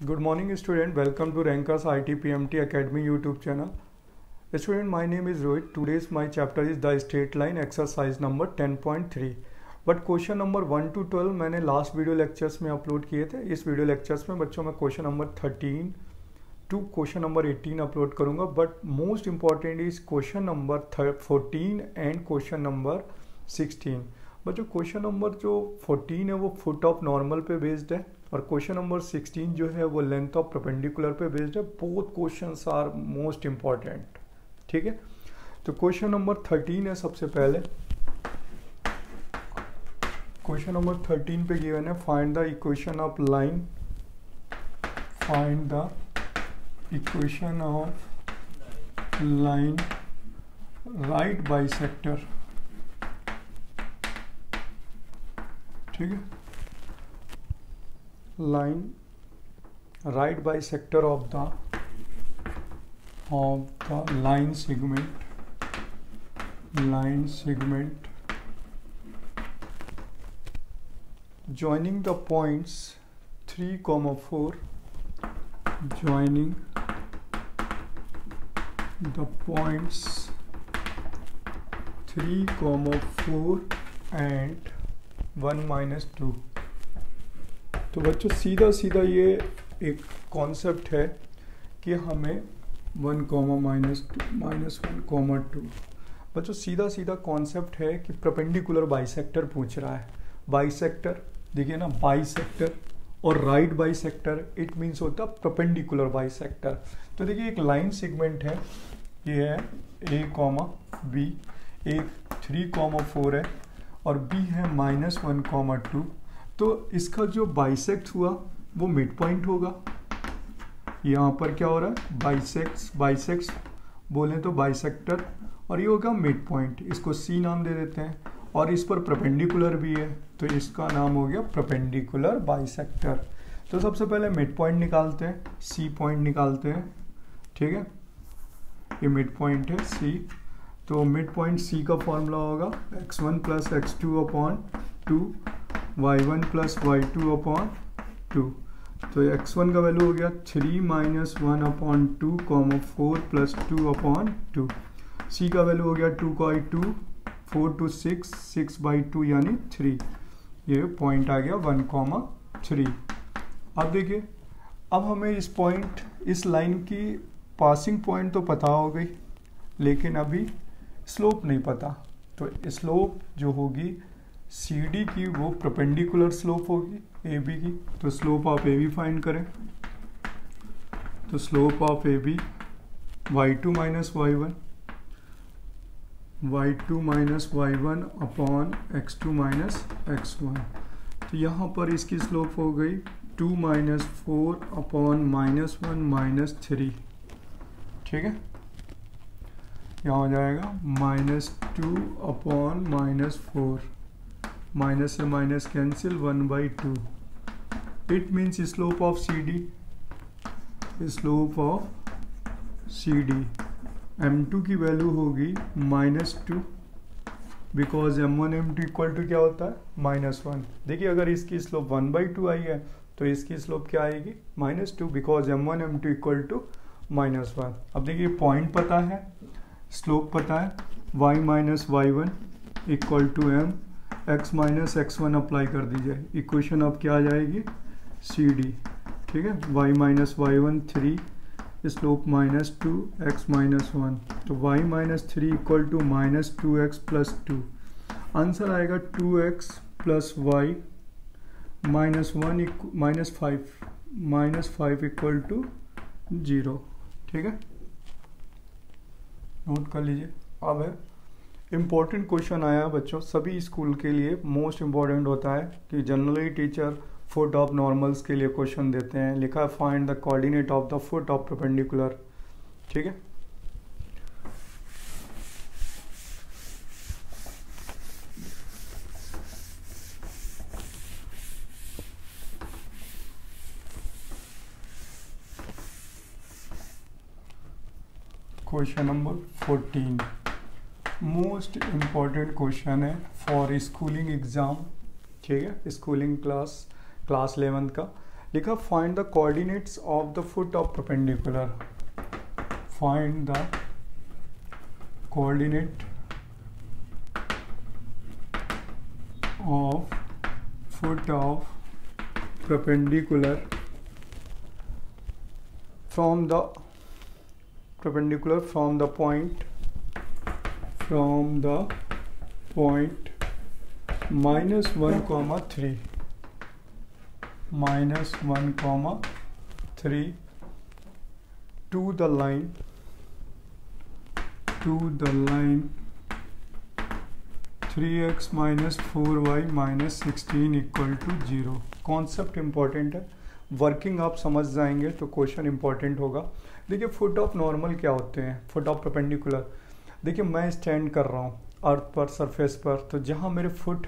Good morning student, welcome to Rankas IT PMT Academy YouTube channel. Student, my name is Rohit. Today's my chapter is the straight line exercise number 10.3. But question number 1 to 12 मैंने last video lectures में upload किए थे. इस video lectures में बच्चों मैं question number 13 to question number 18 upload करूंगा. But most important is question number 14 and question number 16. बच्चों क्वेश्चन नंबर जो 14 है वो फुट ऑफ नॉर्मल पे बेस्ड है और क्वेश्चन नंबर 16 जो है वो लेंथ ऑफ परपेंडिकुलर पे बेस्ड है. Both questions are most important. ठीक है, तो क्वेश्चन नंबर 13 है. सबसे पहले क्वेश्चन नंबर 13 पे गिवन है find the equation of line, find the equation of line right bisector. ठीक है, line right bisector of the line segment joining the points 3, 4, joining the points 3, 4 and 1 - 2. तो बच्चों सीधा सीधा ये एक कॉन्सेप्ट है कि हमें 1, -1, -2. बच्चों सीधा सीधा कॉन्सेप्ट है कि परपेंडिकुलर बाइसेक्टर पूछ रहा है. बाइसेक्टर देखिए ना, बाइसेक्टर और राइट बाइसेक्टर इट मीन्स होता है परपेंडिकुलर बाइसेक्टर. तो देखिए एक लाइन सेगमेंट है, ये है A, B, एक 3, 4 है और B है -1, 2. तो इसका जो बाइसेक्ट हुआ वो मिड पॉइंट होगा. यहाँ पर क्या हो रहा है, बाइसेक्ट्स बोलें तो बाइसेक्टर, और ये होगा मिड पॉइंट. इसको C नाम दे देते हैं और इस पर परपेंडिकुलर भी है तो इसका नाम हो गया परपेंडिकुलर बाइसेक्टर. तो सबसे पहले मिड पॉइंट निकालते हैं, C पॉइंट निकालते हैं. ठीक है, ये मिड पॉइंट है C. तो मिड पॉइंट C का फॉर्मूला होगा x1 + x2/2 y1 + y2/2. तो x1 का वैल्यू हो गया 3 - 1/2, 4 + 2/2. C का वैल्यू हो गया 2/2, 4 to 6, 6/2 यानी 3. ये पॉइंट आ गया 1, 3. अब देखिए, अब हमें इस पॉइंट, इस लाइन की पासिंग पॉइंट तो पता हो गई, लेकिन अभी स्लोप नहीं पता. तो स्लोप जो होगी CD की वो परपेंडिकुलर स्लोप होगी AB की. तो स्लोप ऑफ AB फाइंड करें. तो slope of AB y2 - y1, y2 - y1 upon x2 - x1. तो यहाँ पर इसकी स्लोप हो गई 2 - 4 अपॉन -1 - 3. ठीक है, यहाँ हो जाएगा -2 अपॉन -4, माइनस से minus cancel 1/2. It means slope of CD, slope of CD M2 की वैल्यू होगी -2, because M1 M2 equal to क्या होता है -1. देखिए अगर इसकी स्लोप 1/2 आई है तो इसकी स्लोप क्या आएगी -2, because M1 M2 equal to -1. अब देखिए पॉइंट पता है, स्लोप पता है, y - y1 equal to M, x - x1 apply कर दीजिए. इक्वेशन अब क्या आ जाएगी CD. ठीक है, y - y1 3, स्लोप -2, x - 1. तो y - 3 equal to -2x + 2. Answer आएगा 2x + y -5 इक्वल टू 0. ठीक है, नोट कर लीजिए. अब है इम्पोर्टेंट क्वेश्चन आया बच्चों, सभी स्कूल के लिए मोस्ट इम्पॉर्टेंट होता है कि generally teacher foot of normals के लिए क्वेश्चन देते हैं. लिखा है find the coordinate of the foot of perpendicular. ठीक है, question number 14 most important question है फॉर स्कूलिंग एग्ज़ाम. ठीक है, स्कूलिंग क्लास 11th का. लिखा find the coordinates of the foot of perpendicular, find the coordinate of foot of perpendicular from the point -1,3 to the line 3x minus 4y minus 16 equal to 0। Concept important है, working आप समझ जाएंगे तो question important होगा। देखिए foot of normal क्या होते हैं, फुट ऑफ परपेंडिकुलर। देखिए मैं स्टैंड कर रहा हूँ अर्थ पर, सरफेस पर, तो जहाँ मेरे फुट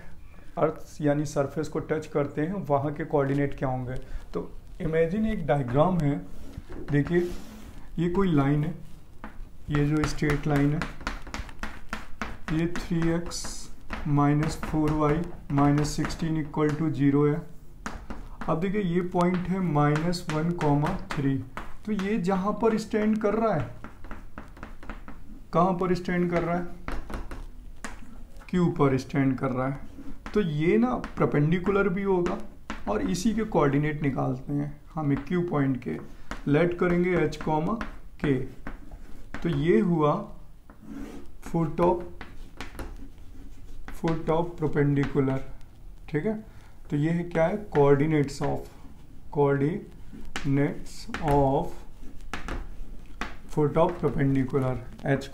अर्थ यानी सरफेस को टच करते हैं वहाँ के कोऑर्डिनेट क्या होंगे। तो इमेजिन एक डायग्राम है, देखिए ये कोई लाइन है, ये जो स्ट्रेट लाइन है, ये 3x minus 4y minus 16 equal to 0 है। अब देखिए ये पॉइंट है -1,3, तो ये जहां पर स्टैंड कर रहा है, कहां पर स्टैंड कर रहा है, Q पर स्टैंड कर रहा है, तो ये ना परपेंडिकुलर भी होगा और इसी के कोऑर्डिनेट निकालते हैं हमें Q पॉइंट के, लेट करेंगे H, K, तो ये हुआ फुट ऑफ परपेंडिकुलर। ठीक है, तो ये है क्या है, coordinates of foot of perpendicular H,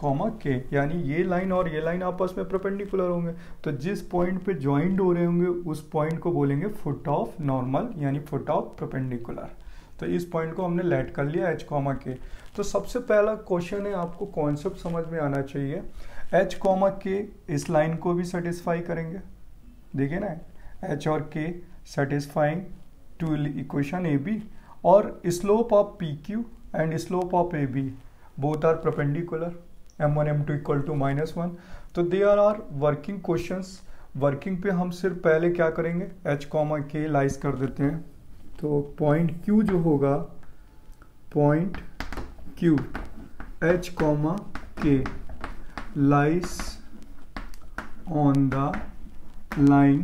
K, यानी ये लाइन और ये लाइन आपस में परपेंडिकुलर होंगे, तो जिस पॉइंट पे ज्वाइंट हो रहे होंगे उस पॉइंट को बोलेंगे फुट ऑफ नॉर्मल यानी फुट ऑफ परपेंडिकुलर। तो इस पॉइंट को हमने लेट कर लिया H, K। तो सबसे पहला क्वेश्चन है, आपको कॉन्सेप्ट समझ में आना चाहिए। H, K इस लाइन को भी सेटिस्फाई करेंगे, देखिए ना, H और K satisfying to equation AB, और slope of PQ and slope of AB both are perpendicular, M1 M2 equal to -1। तो they are working questions. Working पे हम सिर्फ पहले क्या करेंगे, H, K लाइज कर देते हैं। तो पॉइंट Q जो होगा, point Q H, K lies on the line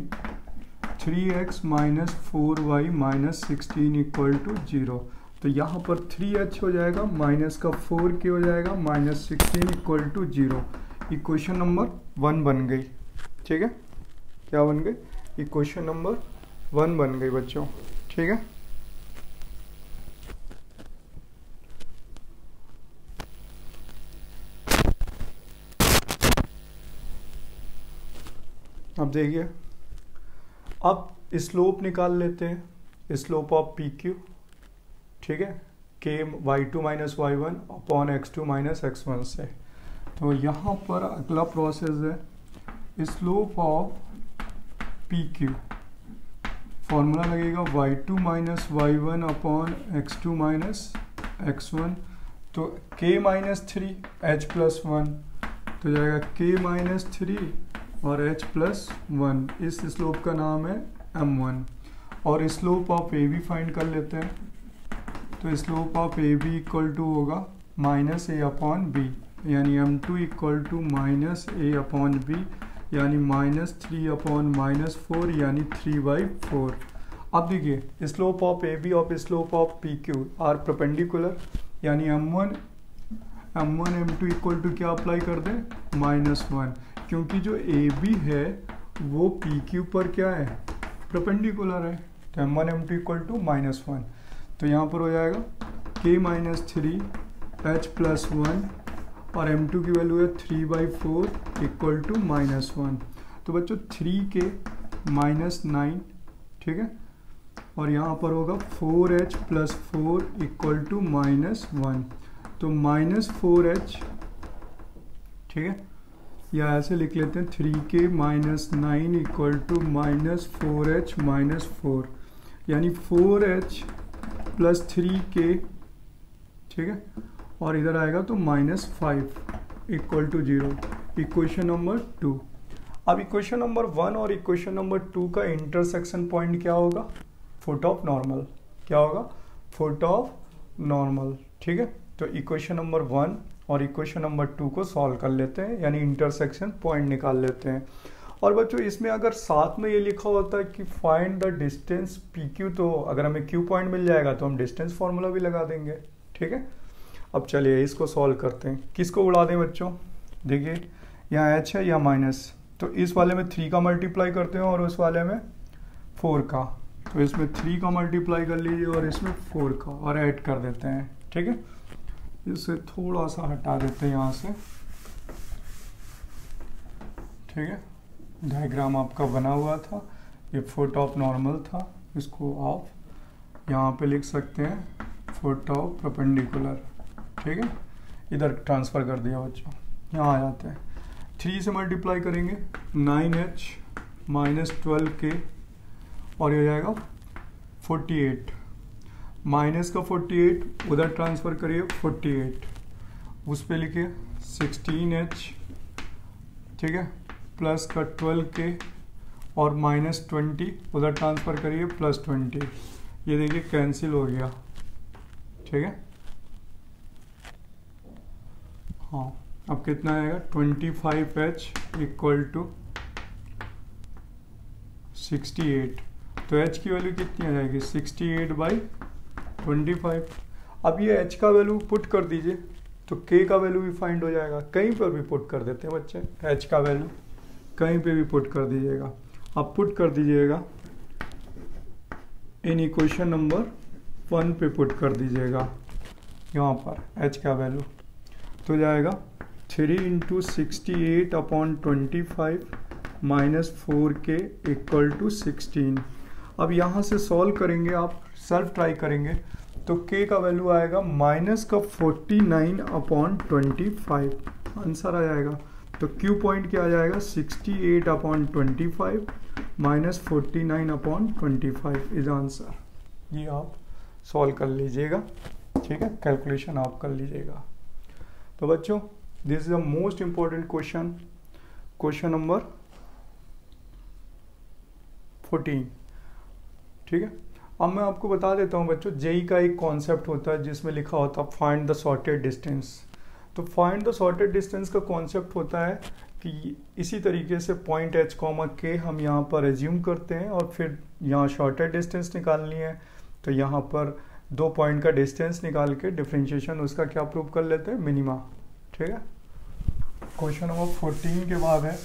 3x minus 4y minus 16 equal to 0। तो यहाँ पर 3h हो जाएगा, माइनस का 4k हो जाएगा, minus 16 equal to 0। Equation number 1 बन गई। ठीक है, क्या बन गई, इक्वेशन नंबर 1 बन गई बच्चों। ठीक है, अब देखिए, अब स्लोप निकाल लेते हैं, स्लोप ऑफ PQ। ठीक है, K y2 minus y1 upon x2 minus x1 से। तो यहाँ पर अगला प्रोसेस है, स्लोप ऑफ PQ, फॉर्मूला लगेगा y2 minus y1 upon x2 minus x1। तो K माइनस 3 H प्लस 1, तो जाएगा K माइनस 3 और H प्लस 1। इस स्लोप का नाम है M1। और स्लोप ऑफ AB फाइंड कर लेते हैं। तो slope of AB equal to होगा माइनस A अपॉन B, यानी M2 equal to minus A upon B, यानी -3 अपॉन -4, यानी 3/4। अब देखिए, स्लोप ऑफ AB और slope of PQ are perpendicular, यानी M1 M2 इक्वल टू क्या अप्लाई कर दें, -1, क्योंकि जो AB है वो PQ पर क्या है, परपेंडिकुलर है। तो M1 M2 इक्वल टू -1, तो यहाँ पर हो जाएगा K माइनस 3 H प्लस 1 और M2 की वैल्यू है 3/4 इक्वल टू -1। तो बच्चों 3K माइनस 9, ठीक है, और यहाँ पर होगा 4H प्लस 4 इक्वल टू -1, तो -4H, ठीक है, या ऐसे लिख लेते हैं 3K minus 9 equal to -4H minus 4, यानी 4H प्लस 3K, ठीक है, और इधर आएगा तो -5 इक्वल टू 0। Equation number 2। अब इक्वेशन नंबर 1 और इक्वेशन नंबर 2 का इंटरसेक्शन पॉइंट क्या होगा, फुट ऑफ नॉर्मल। क्या होगा, फुट ऑफ नॉर्मल। ठीक है, तो इक्वेशन नंबर 1 और इक्वेशन नंबर 2 को सॉल्व कर लेते हैं, यानी इंटरसेक्शन पॉइंट निकाल लेते हैं। और बच्चों इसमें अगर साथ में ये लिखा होता है कि find the distance P Q, तो अगर हमें क्यू पॉइंट मिल जाएगा तो हम डिस्टेंस फॉर्मूला भी लगा देंगे। ठीक है, अब चलिए इसको सॉल्व करते हैं। किसको उड़ा दें बच्चों, देखिए यहाँ एच है या माइनस, तो इस वाले में 3 का मल्टीप्लाई करते हैं और उस वाले में 4 का, तो इसमें 3 का मल्टीप्लाई कर लीजिए और इसमें 4 का और ऐड कर देते हैं। ठीक है, इसे थोड़ा सा हटा देते हैं यहाँ से। ठीक है, डायग्राम आपका बना हुआ था, ये फुट ऑफ नॉर्मल था, इसको आप यहाँ पे लिख सकते हैं फुट ऑफ परपेंडिकुलर। ठीक है, इधर ट्रांसफ़र कर दिया बच्चों, यहाँ आ जाते हैं। 3 से मल्टीप्लाई करेंगे 9h माइनस 12k और ये हो जाएगा 48, माइनस का 48 उधर ट्रांसफ़र करिए 48, उस पर लिखिए 16h। ठीक है, प्लस का 12k और माइनस 20 उधर ट्रांसफ़र करिए प्लस 20, ये देखिए कैंसिल हो गया। ठीक है, हाँ अब कितना आएगा, 25h इक्वल टू 68, तो h की वैल्यू कितनी आ जाएगी, 68/25। अब ये h का वैल्यू पुट कर दीजिए तो k का वैल्यू भी फाइंड हो जाएगा। कहीं पर भी पुट कर देते हैं बच्चे, h का वैल्यू कहीं पे भी पुट कर दीजिएगा। अब पुट कर दीजिएगा इन इक्वेशन नंबर 1 पे पुट कर दीजिएगा यहाँ पर h का वैल्यू, तो जाएगा 3 × 68/25 माइनस 4k इक्वल टू 16। अब यहाँ से सॉल्व करेंगे, आप सेल्फ ट्राई करेंगे तो k का वैल्यू आएगा माइनस का 49/25, आंसर आ जाएगा। तो q पॉइंट क्या आ जाएगा, 68/25 माइनस 49/25 इज आंसर। ये आप सॉल्व कर लीजिएगा। ठीक है, कैलकुलेशन आप कर लीजिएगा। तो बच्चों this is the most important question, question number 14। ठीक है, अब मैं आपको बता देता हूँ बच्चों, जेई का एक कॉन्सेप्ट होता है जिसमें लिखा होता है फाइंड द सॉर्टेड डिस्टेंस। तो फाइंड द सॉर्टेड डिस्टेंस का कॉन्सेप्ट होता है कि इसी तरीके से पॉइंट h, k हम यहाँ पर एज्यूम करते हैं और फिर यहाँ शॉर्टेड डिस्टेंस निकालनी है, तो यहाँ पर 2 पॉइंट का डिस्टेंस निकाल के डिफरेंशिएशन उसका क्या प्रूव कर लेते हैं, मिनिमा। ठीक है, क्वेश्चन नंबर 14 के बाद है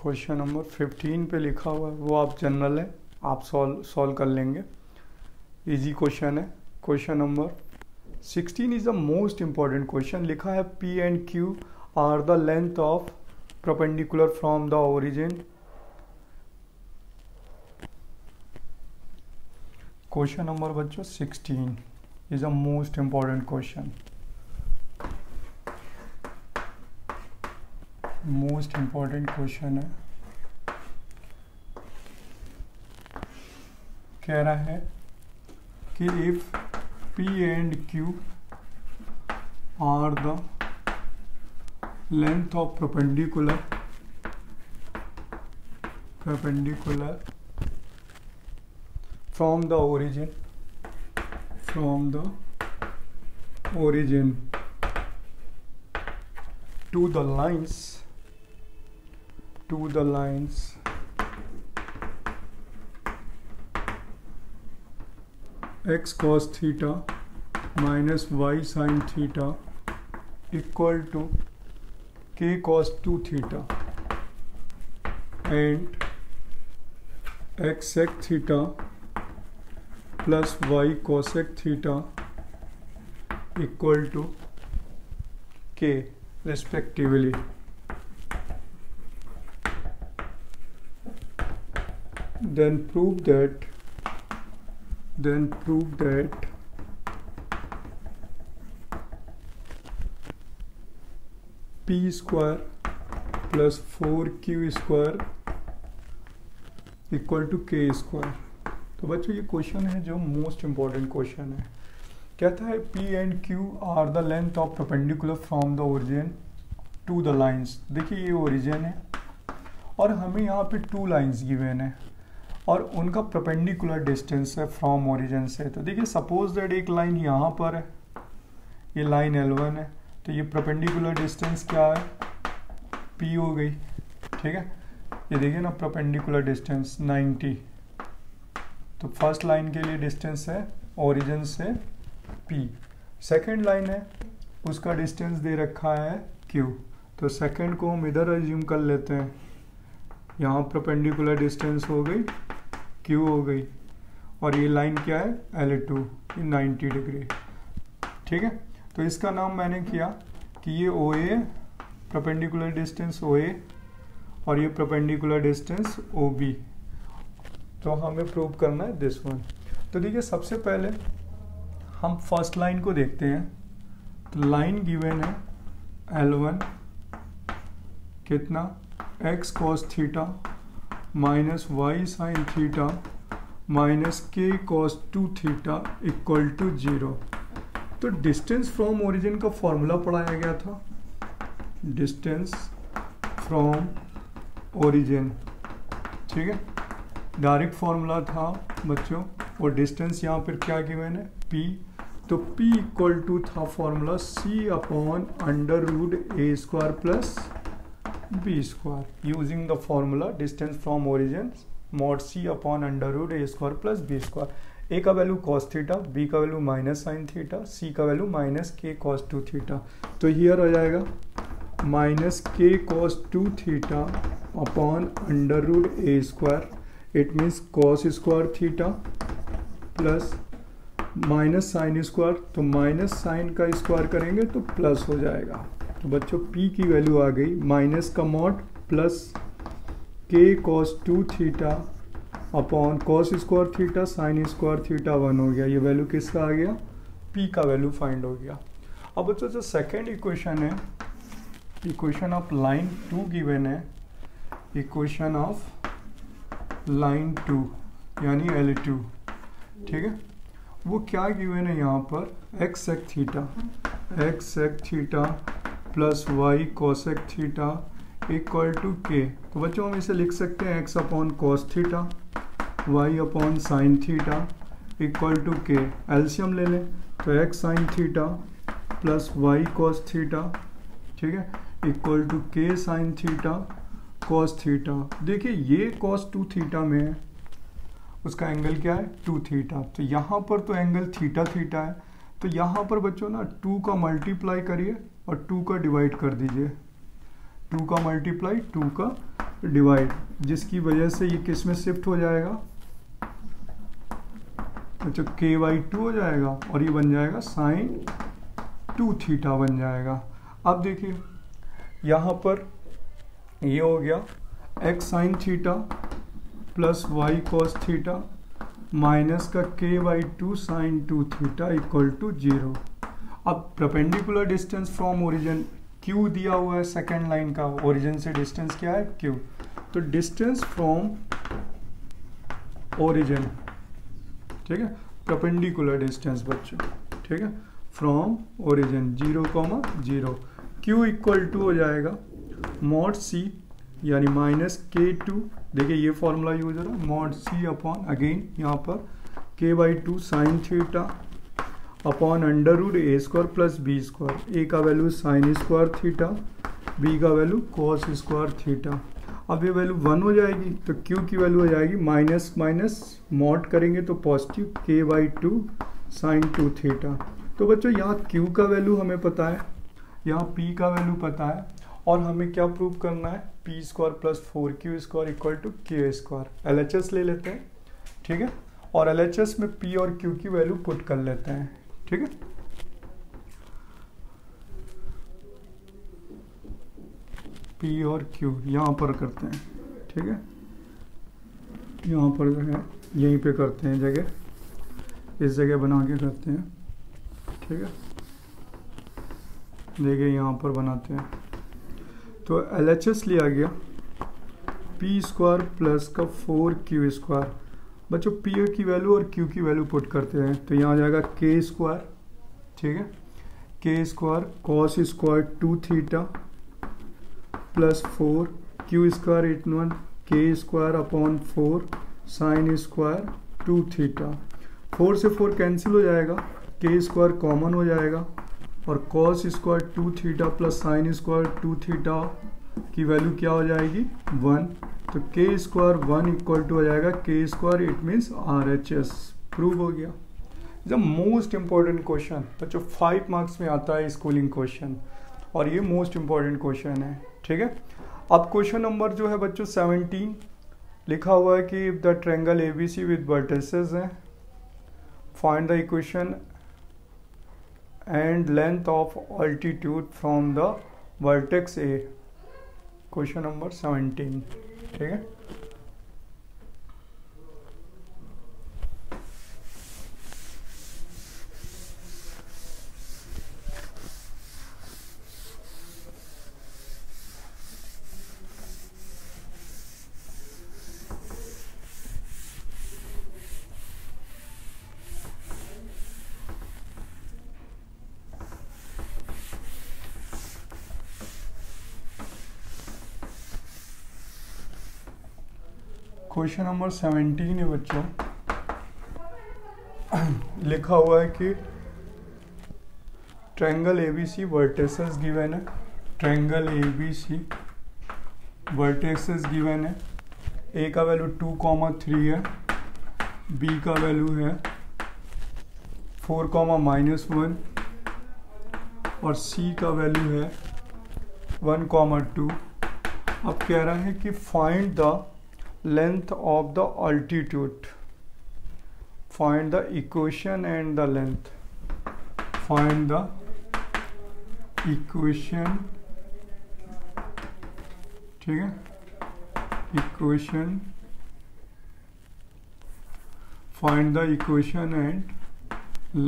क्वेश्चन नंबर 15 पे लिखा हुआ है, वो आप जनरल है, आप सॉल्व कर लेंगे, इजी क्वेश्चन है। Question number 16 is the most important question. लिखा है P and Q are the length of perpendicular from the origin. Question number बच्चों 16 is the most important question, most important question है। कह रहा है कि if P and Q are the length of perpendicular from the origin to the lines x cos theta minus y sin theta equal to k cos 2 theta and x sec theta plus y cosec theta equal to k respectively. Then prove that P square plus 4q² equal to K square. तो बच्चों ये question है जो most important question है। कहता है P and Q are the length of perpendicular from the origin to the lines. देखिए ये ओरिजिन है और हमें यहाँ पे 2 लाइंस गिवन है और उनका परपेंडिकुलर डिस्टेंस है फ्रॉम ओरिजिन से। तो देखिए सपोज दैट एक लाइन यहाँ पर है, ये लाइन L1 है, तो ये परपेंडिकुलर डिस्टेंस क्या है, P हो गई। ठीक है, ये देखिए ना परपेंडिकुलर डिस्टेंस 90। तो फर्स्ट लाइन के लिए डिस्टेंस है ओरिजिन से P। सेकंड लाइन है उसका डिस्टेंस दे रखा है Q। तो सेकंड को हम इधर एज्यूम कर लेते हैं, यहाँ परपेंडिकुलर डिस्टेंस हो गई Q हो गई और ये लाइन क्या है L2, ये 90 डिग्री। ठीक है, तो इसका नाम मैंने किया कि ये OA परपेंडिकुलर डिस्टेंस OA और ये परपेंडिकुलर डिस्टेंस OB। तो हमें प्रूव करना है दिस वन। तो देखिए सबसे पहले हम फर्स्ट लाइन को देखते हैं। तो लाइन गिवन है L1 कितना x cos theta minus y sin theta minus k cos 2 theta equal to 0। तो डिस्टेंस फ्रॉम ओरिजिन का फॉर्मूला पढ़ाया गया था, डिस्टेंस फ्रॉम ओरिजिन। ठीक है, डायरेक्ट फॉर्मूला था बच्चों, और डिस्टेंस यहाँ पर क्या गिवन है P। तो P इक्वल टू था formula C upon under root A² plus B² using the formula distance from origin mod C upon under root A² plus B²। A का वैल्यू cos थीटा, B का value minus sine theta, C का value minus k cos 2 theta. तो here हो जाएगा minus k cos 2 theta upon under root A²। It means cos square theta plus minus sine square, तो minus sign का square करेंगे तो plus हो जाएगा। तो बच्चों P की वैल्यू आ गई माइनस का mod plus k cos 2 theta upon cos square theta sine square theta 1 हो गया। ये वैल्यू किसका आ गया, P का वैल्यू फाइंड हो गया। अब बच्चों जो सेकेंड इक्वेशन है, इक्वेशन ऑफ लाइन 2 गिवन है, इक्वेशन ऑफ लाइन 2 यानी L2। ठीक है, वो क्या गिवन है यहाँ पर x sec theta plus y cosec theta equal to k। तो बच्चों हम इसे लिख सकते हैं x upon cos theta y upon sine theta equal to k। LCM ले लें तो x sine theta plus y cos theta, ठीक है, equal to k sine theta cos theta. देखिए ये cos 2 थीटा में है, उसका एंगल क्या है 2 थीटा। तो यहाँ पर तो एंगल थीटा थीटा है, तो यहाँ पर बच्चों ना 2 का मल्टीप्लाई करिए और 2 का डिवाइड कर दीजिए, 2 का मल्टीप्लाई 2 का डिवाइड, जिसकी वजह से ये किस में शिफ्ट हो जाएगा, अच्छा k/2 हो जाएगा और ये बन जाएगा साइन 2 थीटा बन जाएगा। अब देखिए यहाँ पर ये हो गया x sine theta plus y cos theta minus का k/2 sine 2 theta equal to 0। अब perpendicular distance from origin Q दिया हुआ है, सेकेंड लाइन का ओरिजिन से डिस्टेंस क्या है Q। तो डिस्टेंस फ्रॉम ओरिजिन, ठीक है, परपेंडिकुलर डिस्टेंस बच्चों, ठीक है, from origin 0,0 Q equal to हो जाएगा मॉड C यानी माइनस k2। देखिए ये फॉर्मूला यूज हो रहा है, मॉड C अपॉन अगेन यहाँ पर k/2 sine theta upon under root A² plus B²। A का value sine square theta, B का वैल्यू cos स्क्वायर थीटा। अब ये वैल्यू 1 हो जाएगी तो Q की वैल्यू हो जाएगी माइनस माइनस मॉड करेंगे तो पॉजिटिव k/2 साइन 2 थीटा। तो बच्चों यहाँ Q का वैल्यू हमें पता है, यहाँ P का वैल्यू पता है, और हमें क्या प्रूव करना है p² plus 4q² equal to k²। LHS ले लेते हैं, ठीक है, और LHS में P और Q की वैल्यू पुट कर लेते हैं, ठीक है। P और Q यहाँ पर करते हैं, ठीक है, यहाँ पर जो है यहीं पे करते हैं जगह, इस जगह बना के करते हैं, ठीक है। देखिए यहाँ पर बनाते हैं, तो LHS लिया गया पी स्क्वायर प्लस का 4q²। बच्चों पी की वैल्यू और क्यू की वैल्यू पुट करते हैं तो यहाँ आ जाएगा के स्क्वायर, ठीक है, के square cos square 2 theta plus 4 Q square 81 के square upon 4 sine square 2 theta. 4 से 4 कैंसिल हो जाएगा, के स्क्वायर कॉमन हो जाएगा और cos square 2 theta plus sine square 2 theta की वैल्यू क्या हो जाएगी 1। तो के स्क्वायर 1 इक्वल टू हो जाएगा के square, it means RHS। Prove हो गया। द मोस्ट इंपॉर्टेंट क्वेश्चन बच्चों 5 मार्क्स में आता है स्कूलिंग क्वेश्चन और ये मोस्ट इंपॉर्टेंट क्वेश्चन है, ठीक है। अब क्वेश्चन नंबर जो है बच्चों 17 लिखा हुआ है कि if the triangle ABC with vertices है find the equation and length of altitude from the vertex A। Question number 17, ठीक है। क्वेश्चन नंबर 17 है बच्चों, लिखा हुआ है कि ट्रायंगल ABC वर्टिसेस गिवन है, ट्रायंगल ABC वर्टिसेस गिवन है। A का वैल्यू 2,3 है, B का वैल्यू है 4,-1 और C का वैल्यू है 1,2। अब कह रहा है कि find the length of the altitude, find the equation and the length, find the equation, ठीक है, equation, find the equation and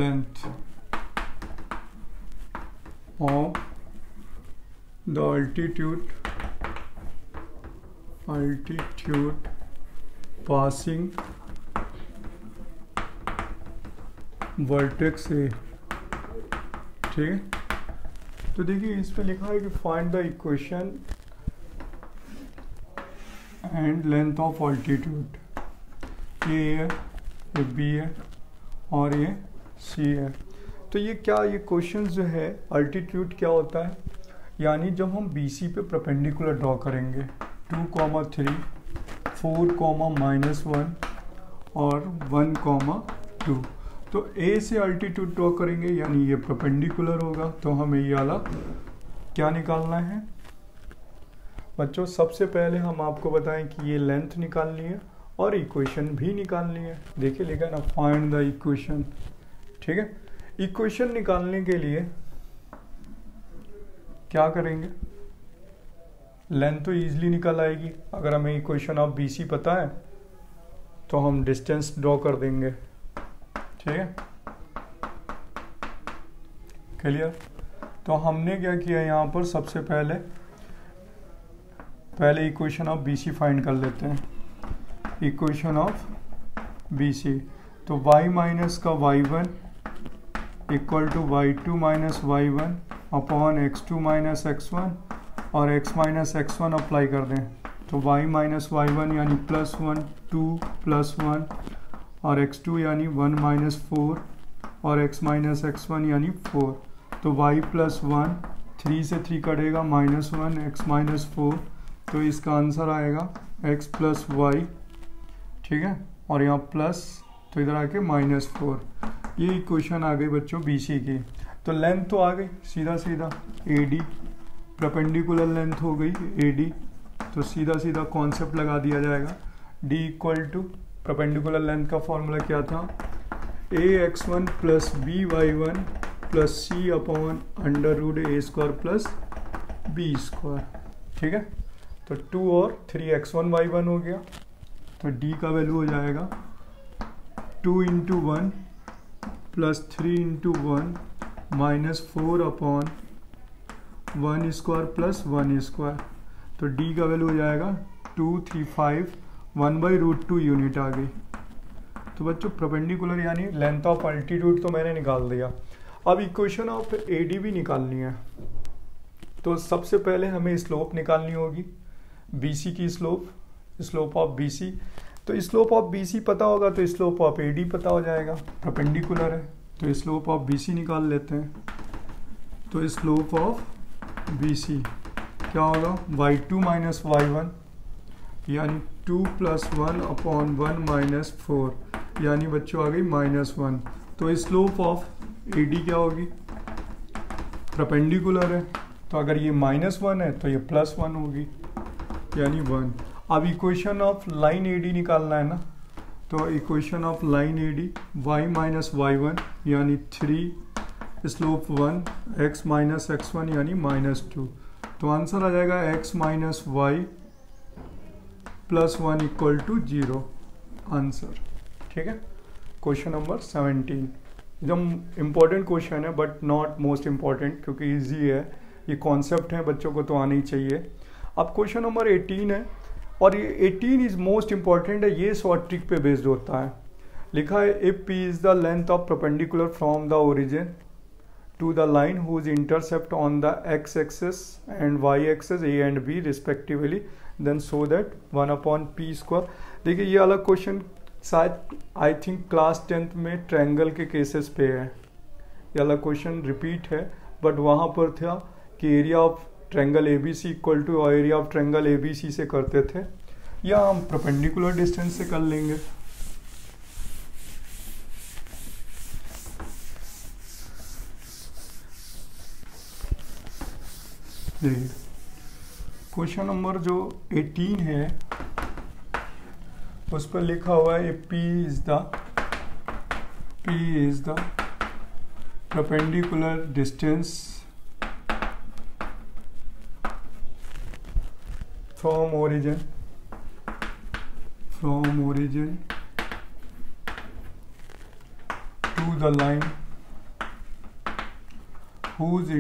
length of the altitude passing vertex A, ठीक है। तो देखिए इस पे लिखा है कि find the equation and length of altitude. ये है, ये B है और ये C है। तो ये क्या, ये क्वेश्चन जो है अल्टीट्यूड क्या होता है, यानी जब हम BC पे परपेंडिकुलर ड्रॉ करेंगे 2,3 4,-1 और 1,2, तो A से अल्टीट्यूड ड्रॉ करेंगे यानी ये परपेंडिकुलर होगा। तो हमें ये वाला क्या निकालना है बच्चों, सबसे पहले हम आपको बताएं कि ये लेंथ निकालनी है और इक्वेशन भी निकालनी है। देखिए लिखा ना फाइंड द इक्वेशन, ठीक है। इक्वेशन निकालने के लिए क्या करेंगे, लेंथ तो इजीली निकल आएगी। अगर हमें इक्वेशन ऑफ BC पता है तो हम डिस्टेंस ड्रॉ कर देंगे, ठीक है, क्लियर। तो हमने क्या किया यहाँ पर, सबसे पहले इक्वेशन ऑफ BC फाइंड कर लेते हैं। इक्वेशन ऑफ BC तो y माइनस का y1 equal to y2 minus y1 upon x2 minus x1 और x माइनस x1 अप्लाई कर दें तो y माइनस y1 यानी +1 2 +1 और x2 यानी 1 माइनस 4 और x माइनस x1 यानी 4। तो y प्लस 1 3 से 3 कटेगा -1 x माइनस 4, तो इसका आंसर आएगा x प्लस y, ठीक है, और यहाँ प्लस तो इधर आके -4। ये इक्वेशन आ गई बच्चों BC की। तो लेंथ तो आ गई सीधा सीधा AD, परपेंडिकुलर लेंथ हो गई AD, तो सीधा सीधा कॉन्सेप्ट लगा दिया जाएगा D equal to perpendicular length का फॉर्मूला क्या था, AX1 plus BY1 plus C upon √A² plus B², ठीक है। तो 2 और 3 x1 y1 हो गया, तो D का वैल्यू हो जाएगा 2 × 1 plus 3 × 1 -4 upon 1 square plus 1 square, तो d का वैल्यू हो जाएगा 235 1/√2 यूनिट आ गई। तो बच्चों परपेंडिकुलर यानी लेंथ ऑफ अल्टीट्यूड तो मैंने निकाल दिया। अब इक्वेशन ऑफ AD भी निकालनी है। तो सबसे पहले हमें स्लोप निकालनी होगी, BC की स्लोप ऑफ BC। तो स्लोप ऑफ BC पता होगा तो स्लोप ऑफ AD पता हो जाएगा, परपेंडिकुलर है तो स्लोप ऑफ BC निकाल लेते हैं। तो स्लोप ऑफ BC क्या होगा, y2 माइनस y1 यानी 2 + 1/1 - 4 यानी बच्चों आ गई -1। तो स्लोप ऑफ AD क्या होगी, परपेंडिकुलर है तो अगर ये -1 है तो ये +1 होगी यानी 1। अब इक्वेशन ऑफ लाइन AD निकालना है ना, तो equation of line AD y minus y1 यानी 3 स्लोप 1 x माइनस x1 यानी -2। तो आंसर आ जाएगा x माइनस y +1 = 0 आंसर। ठीक है, क्वेश्चन नंबर 17 एकदम इम्पोर्टेंट क्वेश्चन है बट नॉट मोस्ट इम्पॉर्टेंट, क्योंकि इजी है, ये कॉन्सेप्ट है बच्चों को तो आना ही चाहिए। अब क्वेश्चन नंबर 18 है और ये 18 इज मोस्ट इम्पॉर्टेंट है, ये शॉर्ट ट्रिक पे बेस्ड होता है। लिखा है if P is the length of perpendicular from the origin to the line whose intercept on the x axis and y axis A and B respectively, then so that 1/p²। देखिए ये वाला question शायद I think class 10th में triangle के cases पे है, ये वाला क्वेश्चन रिपीट है बट वहाँ पर था कि area of triangle ABC = area of triangle ABC से करते थे, या हम परपेंडिकुलर डिस्टेंस से कर लेंगे। देखिए क्वेश्चन नंबर जो 18 है उस पर लिखा हुआ है P is the perpendicular distance from origin to the line whose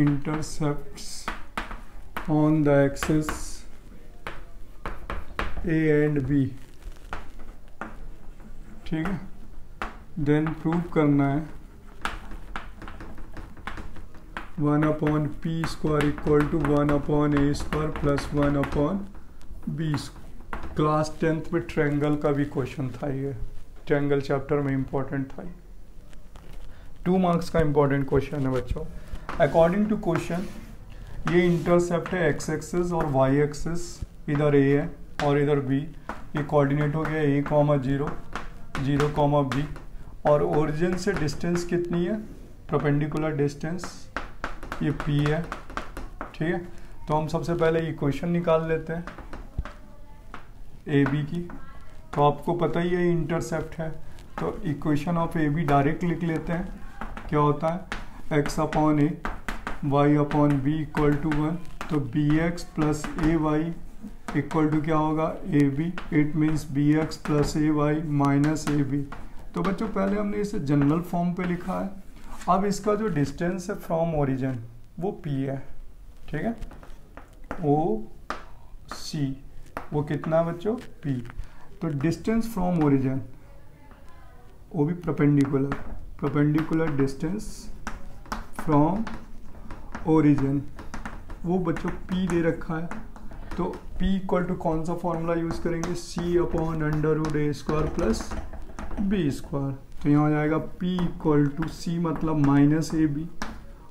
intercepts on the axis A and B। ठीक है, देन प्रूव करना है 1/p² = 1/a² + 1/b। Class 10th में ट्रायंगल का भी क्वेश्चन था, ये ट्रायंगल चैप्टर में इंपॉर्टेंट था, 2 मार्क्स का इंपॉर्टेंट क्वेश्चन है बच्चों। अकॉर्डिंग टू क्वेश्चन ये इंटरसेप्ट है x एक्सिस और y एक्सिस, इधर a है और इधर b, ये कोऑर्डिनेट हो गया a, 0, b और ओरिजिन से डिस्टेंस कितनी है, परपेंडिकुलर डिस्टेंस ये P है। ठीक है, तो हम सबसे पहले इक्वेशन निकाल लेते हैं AB की, तो आपको पता ही है इंटरसेप्ट है तो इक्वेशन ऑफ AB डायरेक्ट लिख लेते हैं। क्या होता है x/a y/b = 1, तो bx + ay = क्या होगा AB, it means bx + ay - ab। तो बच्चों पहले हमने इसे जनरल फॉर्म पे लिखा है, अब इसका जो डिस्टेंस है फ्रॉम ओरिजिन वो P है। ठीक है, OC वो कितना है बच्चों, P। तो डिस्टेंस फ्रॉम ओरिजिन वो भी परपेंडिकुलर डिस्टेंस फ्रॉम ओरिजिन वो बच्चों P दे रखा है, तो P = कौन सा फॉर्मूला यूज़ करेंगे, C/√a² + b²। तो यहाँ हो जाएगा P = C मतलब -ab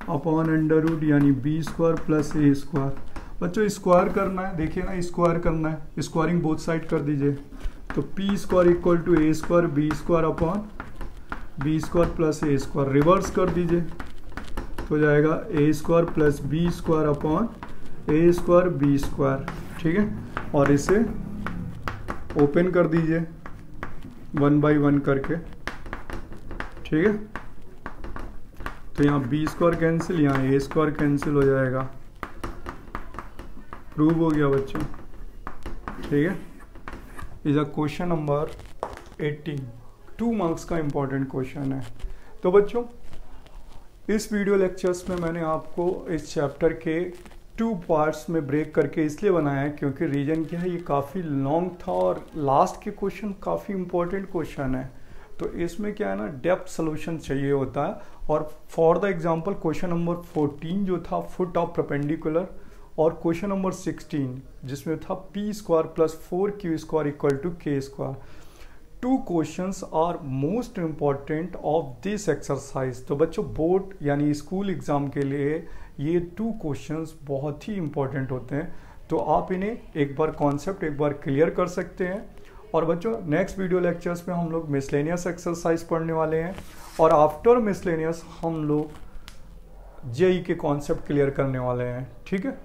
/√ यानी b² + a²। बच्चों स्क्वायर करना है, देखिए ना स्क्वायर करना है, स्क्वायरिंग बोथ साइड कर दीजिए, तो p² = a² b² + a², reverse कर दीजिए तो हो जाएगा a² + b² b²। ठीक है, और इसे ओपन कर दीजिए 1 by 1 करके। ठीक है, तो यहाँ b² कैंसिल, यहाँ a² कैंसिल हो जाएगा, प्रूव हो गया बच्चों। ठीक है, is a question number 18, 2 marks का इंपॉर्टेंट क्वेश्चन है। तो बच्चों इस वीडियो लेक्चर्स में मैंने आपको इस चैप्टर के 2 पार्ट्स में ब्रेक करके इसलिए बनाया है क्योंकि रीजन क्या है, ये काफ़ी लॉन्ग था और लास्ट के क्वेश्चन काफ़ी इंपॉर्टेंट क्वेश्चन है। तो इसमें क्या है ना, डेप्थ सोल्यूशन चाहिए होता है। और for the example question number 14 जो था फुट ऑफ परपेंडिकुलर, और क्वेश्चन नंबर 16 जिसमें था p square plus 4q square equal to k square. 2 questions are most important of this exercise. तो बच्चों बोर्ड यानी स्कूल एग्जाम के लिए ये 2 क्वेश्चंस बहुत ही इंपॉर्टेंट होते हैं। तो आप इन्हें एक बार कॉन्सेप्ट एक बार क्लियर कर सकते हैं। और बच्चों नेक्स्ट वीडियो लेक्चर्स में हम लोग मिसलेनियस एक्सरसाइज पढ़ने वाले हैं, और आफ्टर मिसलेनियस हम लोग जेई के कॉन्सेप्ट क्लियर करने वाले हैं। ठीक है।